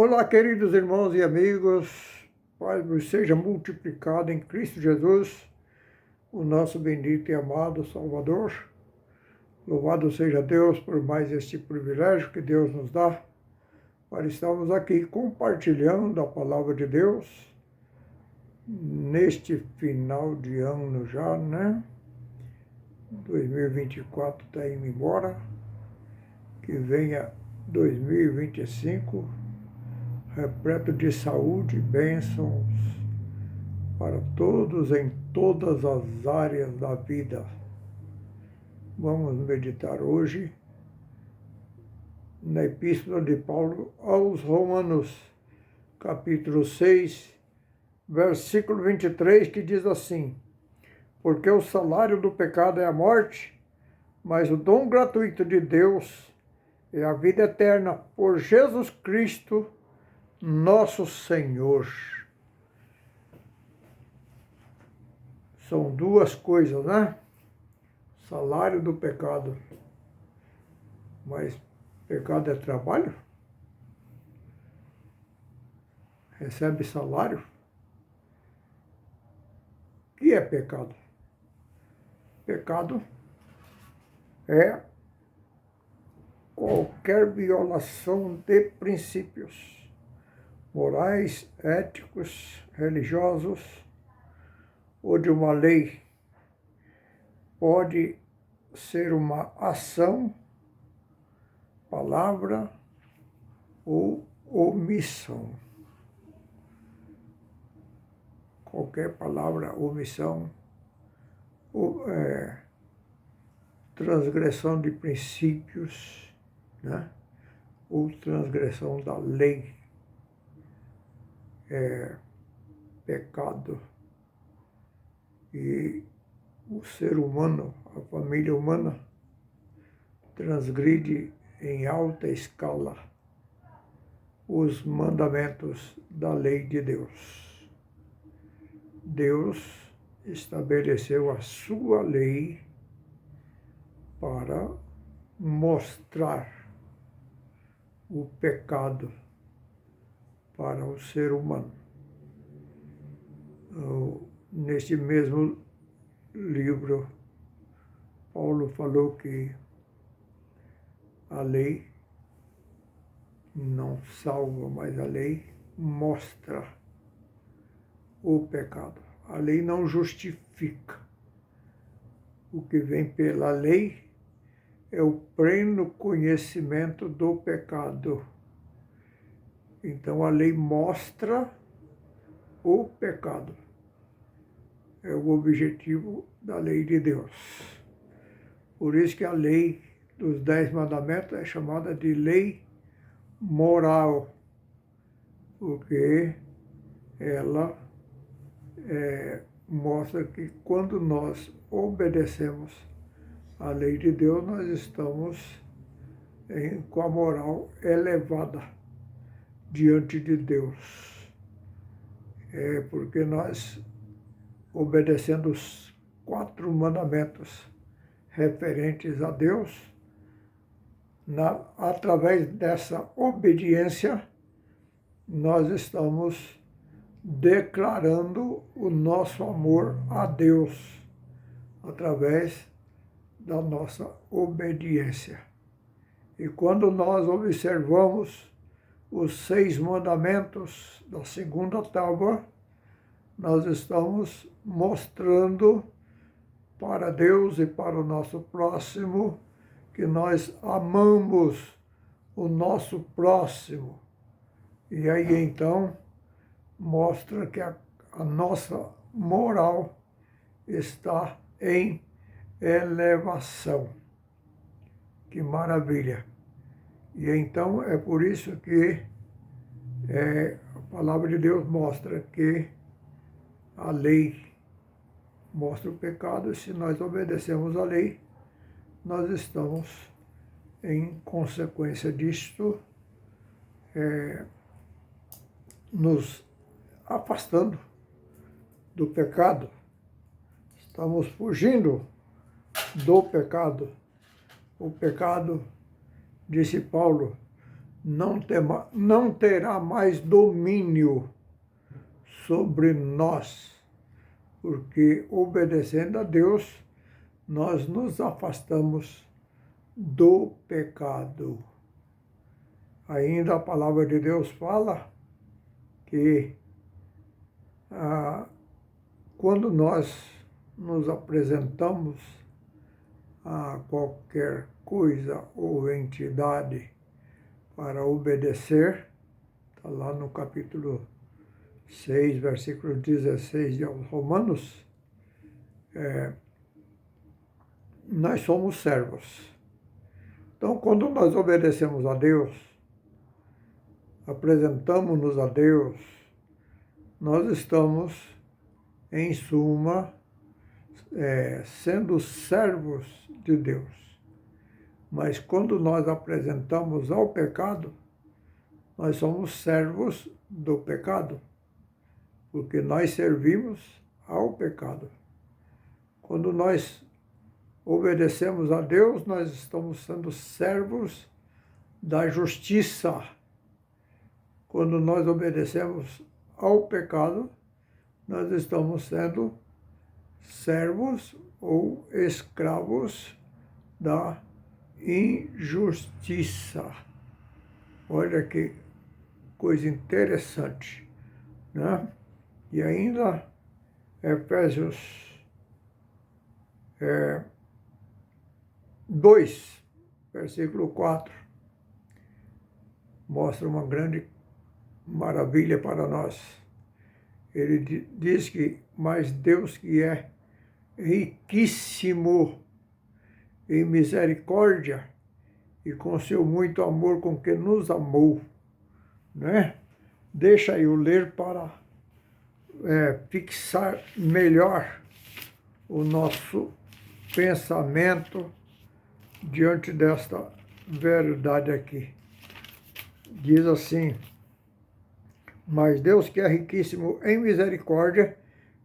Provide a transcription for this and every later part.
Olá, queridos irmãos e amigos, paz vos seja multiplicado em Cristo Jesus, o nosso bendito e amado Salvador. Louvado seja Deus por mais este privilégio que Deus nos dá para estarmos aqui compartilhando a palavra de Deus neste final de ano já, né? 2024 está indo embora, que venha 2025 repleto de saúde e bênçãos para todos em todas as áreas da vida. Vamos meditar hoje na Epístola de Paulo aos Romanos, capítulo 6, versículo 23, que diz assim: porque o salário do pecado é a morte, mas o dom gratuito de Deus é a vida eterna por Jesus Cristo, nosso Senhor. São duas coisas, né? Salário do pecado. Mas pecado é trabalho? Recebe salário? O que é pecado? Pecado é qualquer violação de princípios morais, éticos, religiosos ou de uma lei. Pode ser uma ação, palavra ou omissão. Qualquer palavra, omissão, ou, transgressão de princípios, né? Ou transgressão da lei é pecado. E o ser humano, a família humana, transgride em alta escala os mandamentos da lei de Deus. Deus estabeleceu a sua lei para mostrar o pecado para o ser humano. Neste mesmo livro, Paulo falou que a lei não salva, mas a lei mostra o pecado. A lei não justifica. O que vem pela lei é o pleno conhecimento do pecado. Então a lei mostra o pecado. É o objetivo da lei de Deus. Por isso que a lei dos 10 mandamentos é chamada de lei moral, porque ela mostra que quando nós obedecemos à lei de Deus, nós estamos com a moral elevada diante de Deus. Porque nós, obedecendo os 4 mandamentos referentes a Deus, através dessa obediência, nós estamos declarando o nosso amor a Deus, através da nossa obediência. E quando nós observamos os 6 mandamentos da segunda tábua, nós estamos mostrando para Deus e para o nosso próximo que nós amamos o nosso próximo. E aí então mostra que a nossa moral está em elevação. Que maravilha! E então é por isso que a palavra de Deus mostra que a lei mostra o pecado, e se nós obedecemos à lei, nós estamos, em consequência disto, nos afastando do pecado. Estamos fugindo do pecado. O pecado, disse Paulo, não terá mais domínio sobre nós, porque obedecendo a Deus, nós nos afastamos do pecado. Ainda a palavra de Deus fala que quando nós nos apresentamos a qualquer coisa ou entidade para obedecer, está lá no capítulo 6, versículo 16 de Romanos, nós somos servos. Então, quando nós obedecemos a Deus, apresentamos-nos a Deus, nós estamos, em suma, sendo servos de Deus. Mas quando nós apresentamos ao pecado, nós somos servos do pecado, porque nós servimos ao pecado. Quando nós obedecemos a Deus, nós estamos sendo servos da justiça. Quando nós obedecemos ao pecado, nós estamos sendo servos ou escravos da injustiça. Olha que coisa interessante, né? E ainda Efésios 2, versículo 4, mostra uma grande maravilha para nós. Ele diz que, mas Deus que é riquíssimo em misericórdia e com seu muito amor com que nos amou, né? Deixa eu ler para fixar melhor o nosso pensamento diante desta verdade aqui. Diz assim: mas Deus que é riquíssimo em misericórdia,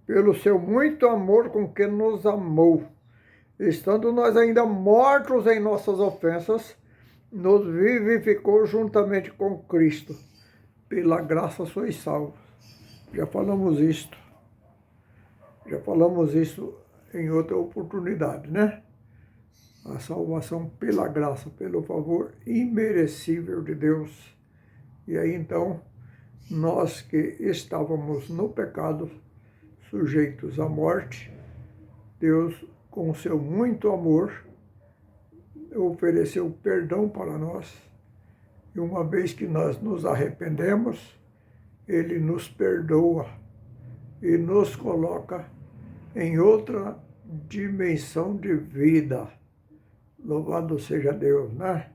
pelo seu muito amor com que nos amou, estando nós ainda mortos em nossas ofensas, nos vivificou juntamente com Cristo. Pela graça sois salvos. Já falamos isto em outra oportunidade, né? A salvação pela graça, pelo favor imerecível de Deus. E aí então, nós que estávamos no pecado, sujeitos à morte, Deus, com seu muito amor, ofereceu perdão para nós. E uma vez que nós nos arrependemos, Ele nos perdoa e nos coloca em outra dimensão de vida. Louvado seja Deus, né?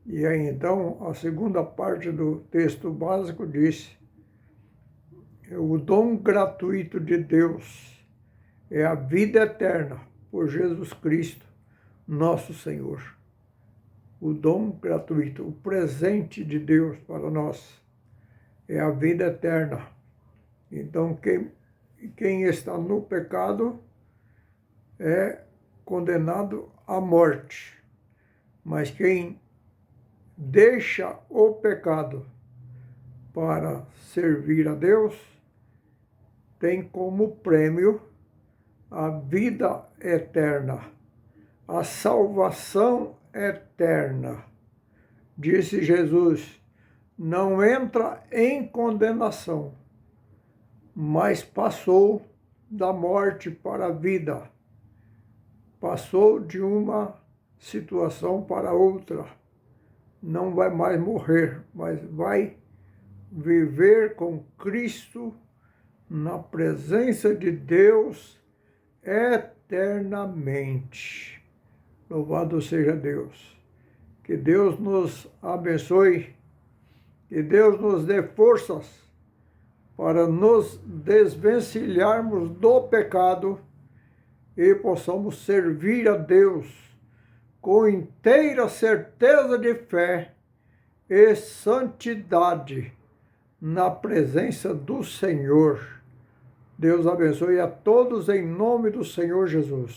E aí então, a segunda parte do texto básico diz: o dom gratuito de Deus é a vida eterna por Jesus Cristo, nosso Senhor. O dom gratuito, o presente de Deus para nós é a vida eterna. Então, quem está no pecado é condenado à morte. Mas quem deixa o pecado para servir a Deus tem como prêmio a vida eterna, a salvação eterna. Disse Jesus: não entra em condenação, mas passou da morte para a vida. Passou de uma situação para outra. Não vai mais morrer, mas vai viver com Cristo na presença de Deus eternamente. Louvado seja Deus. Que Deus nos abençoe, que Deus nos dê forças para nos desvencilharmos do pecado e possamos servir a Deus com inteira certeza de fé e santidade na presença do Senhor. Deus abençoe a todos em nome do Senhor Jesus.